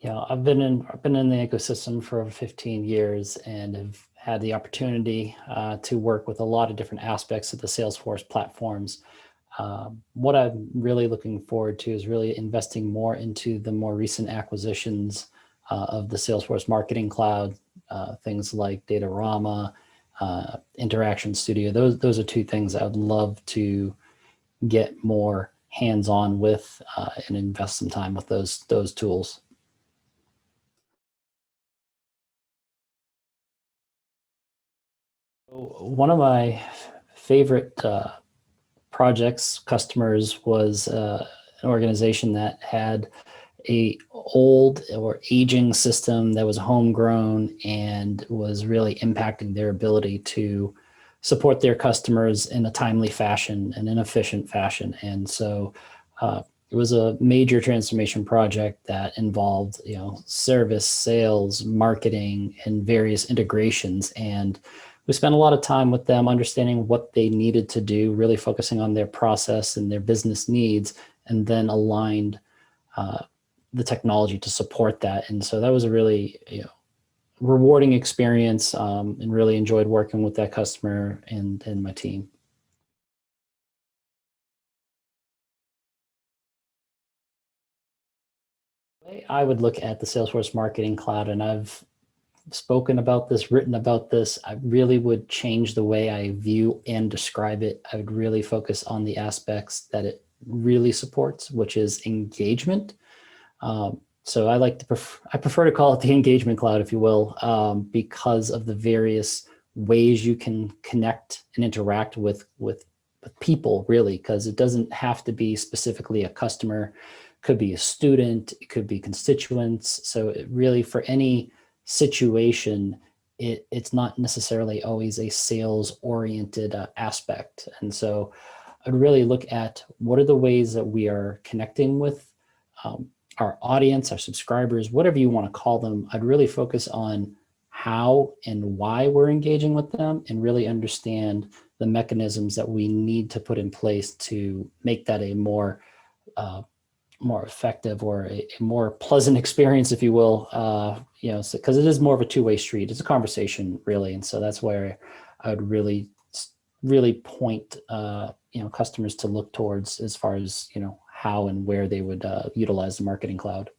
Yeah, I've been in the ecosystem for over 15 years and have had the opportunity to work with a lot of different aspects of the Salesforce platforms. What I'm really looking forward to is really investing more into the more recent acquisitions of the Salesforce Marketing Cloud, things like Datorama, Interaction Studio. Those are two things I would love to get more hands-on with and invest some time with those tools. One of my favorite projects, customers, was an organization that had a old or aging system that was homegrown and was really impacting their ability to support their customers in a timely fashion and an efficient fashion. And so it was a major transformation project that involved, service, sales, marketing, and various integrations. And we spent a lot of time with them understanding what they needed to do, really focusing on their process and their business needs, and then aligned the technology to support that. And so that was a really rewarding experience, and really enjoyed working with that customer and my team. I would look at the Salesforce Marketing Cloud, and I've spoken about this, written about this. I really would change the way I view and describe it. I would really focus on the aspects that it really supports, which is engagement. So I prefer to call it the engagement cloud, if you will, because of the various ways you can connect and interact with people, really, because it doesn't have to be specifically a customer. It could be a student, it could be constituents. So it really, for any situation, it's not necessarily always a sales oriented aspect. And so I'd really look at what are the ways that we are connecting with um, our audience, our subscribers, whatever you want to call them. I'd really focus on how and why we're engaging with them and really understand the mechanisms that we need to put in place to make that a more effective or a more pleasant experience, if you will. Because it is more of a two-way street. It's a conversation, really, and so that's where I would really point customers to look towards as far as how and where they would utilize the Marketing Cloud.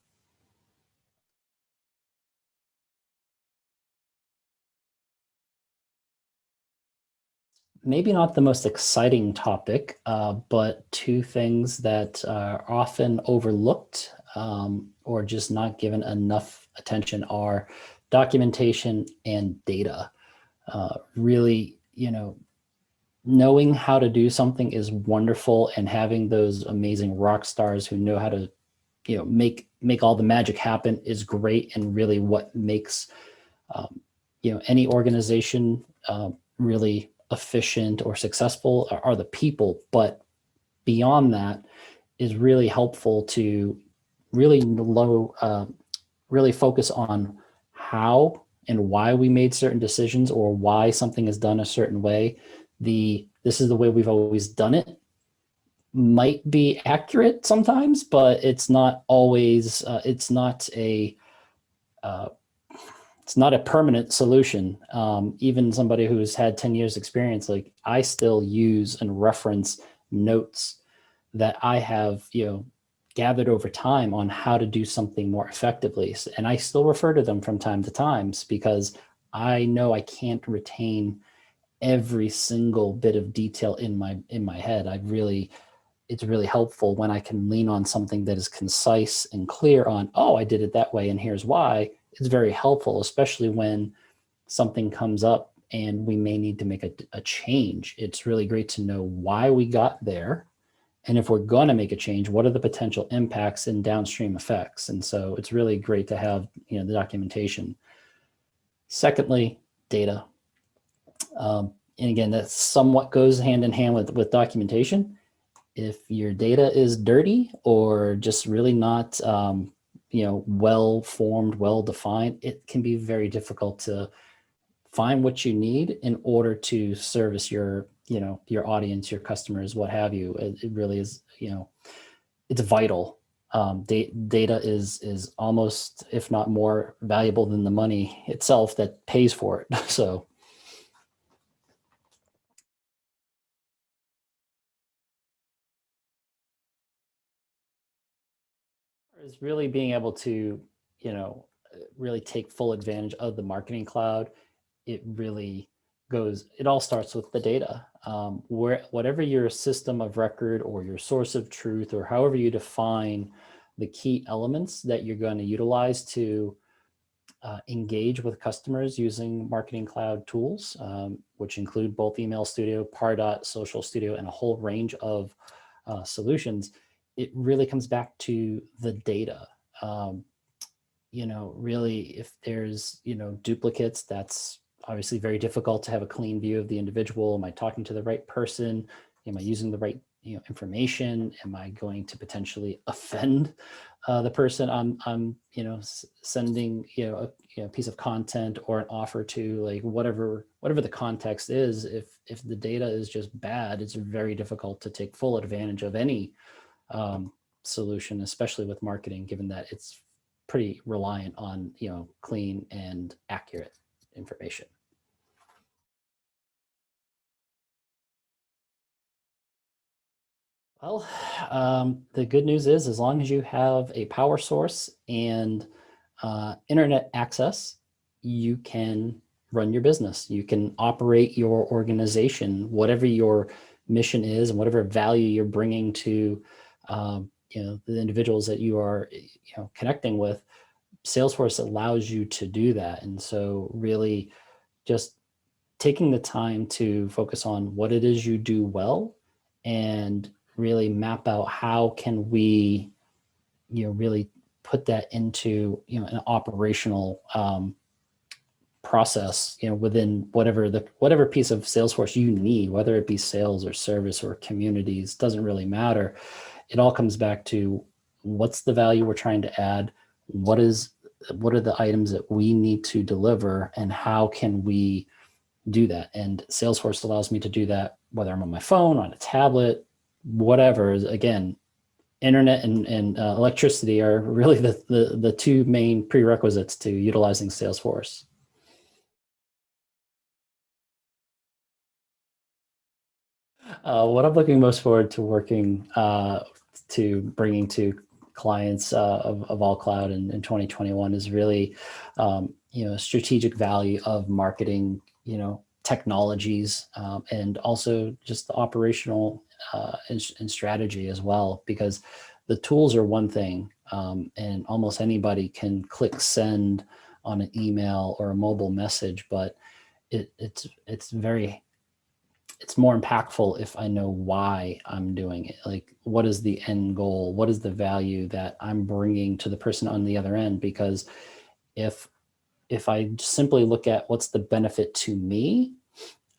Maybe not the most exciting topic, but two things that are often overlooked or just not given enough attention are documentation and data. Really, knowing how to do something is wonderful, and having those amazing rock stars who know how to, make all the magic happen is great, and really what makes any organization really efficient or successful are the people. But beyond that is really helpful to really focus on how and why we made certain decisions or why something is done a certain way. This is the way we've always done it might be accurate sometimes, but it's not always. Uh, it's not a permanent solution. Even somebody who's had 10 years experience, like I still use and reference notes that I have, gathered over time on how to do something more effectively. And I still refer to them from time to times because I know I can't retain every single bit of detail in my head. It's really helpful when I can lean on something that is concise and clear on, oh, I did it that way and here's why. It's very helpful, especially when something comes up and we may need to make a change. It's really great to know why we got there. And if we're going to make a change, what are the potential impacts and downstream effects? And so it's really great to have, the documentation. Secondly, data. And again, that somewhat goes hand in hand with documentation. If your data is dirty or just really not well formed, well defined, it can be very difficult to find what you need in order to service your audience, your customers, what have you. It really is, it's vital. Data is almost, if not more valuable than the money itself that pays for it. So is really being able to, really take full advantage of the Marketing Cloud. It really it all starts with the data. Whatever your system of record or your source of truth, or however you define the key elements that you're going to utilize to engage with customers using Marketing Cloud tools, which include both Email Studio, Pardot, Social Studio, and a whole range of solutions. It really comes back to the data. Really, if there's, duplicates, that's obviously very difficult to have a clean view of the individual. Am I talking to the right person? Am I using the right, information? Am I going to potentially offend the person I'm sending, a piece of content or an offer to, like whatever the context is. If the data is just bad, it's very difficult to take full advantage of any solution, especially with marketing, given that it's pretty reliant on clean and accurate information. Well, the good news is, as long as you have a power source and internet access, you can run your business. You can operate your organization, whatever your mission is and whatever value you're bringing to the individuals that you are connecting with. Salesforce allows you to do that. And so really just taking the time to focus on what it is you do well and really map out how can we really put that into an operational process within whatever piece of Salesforce you need, whether it be sales or service or communities, doesn't really matter. It all comes back to what's the value we're trying to add, what are the items that we need to deliver, and how can we do that. And Salesforce allows me to do that whether I'm on my phone, on a tablet, whatever. Again, internet and electricity are really the two main prerequisites to utilizing Salesforce. What I'm looking most forward to working to bringing to clients of AllCloud in 2021 is really strategic value of marketing technologies, and also just the operational and strategy as well, because the tools are one thing, and almost anybody can click send on an email or a mobile message, but it's more impactful if I know why I'm doing it. Like, what is the end goal? What is the value that I'm bringing to the person on the other end? Because if I simply look at what's the benefit to me,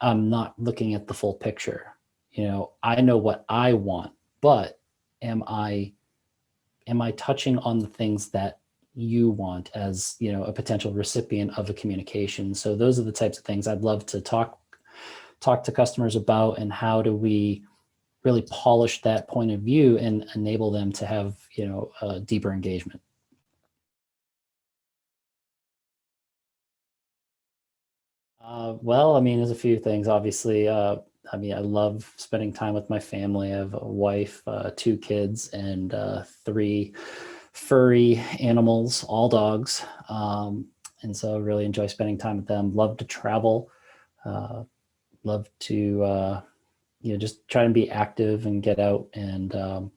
I'm not looking at the full picture. I know what I want, but am I touching on the things that you want as a potential recipient of a communication? So those are the types of things I'd love to talk to customers about, and how do we really polish that point of view and enable them to have a deeper engagement. Well, I mean, there's a few things. Obviously, I mean, I love spending time with my family. I have a wife, two kids, and three furry animals, all dogs. And so I really enjoy spending time with them. Love to travel. Uh, Love to just try and be active and get out and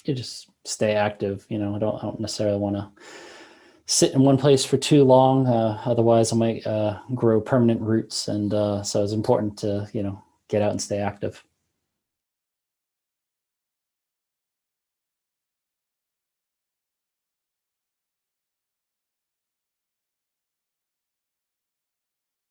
just stay active. I don't necessarily want to sit in one place for too long. Otherwise, I might grow permanent roots. And so it's important to get out and stay active.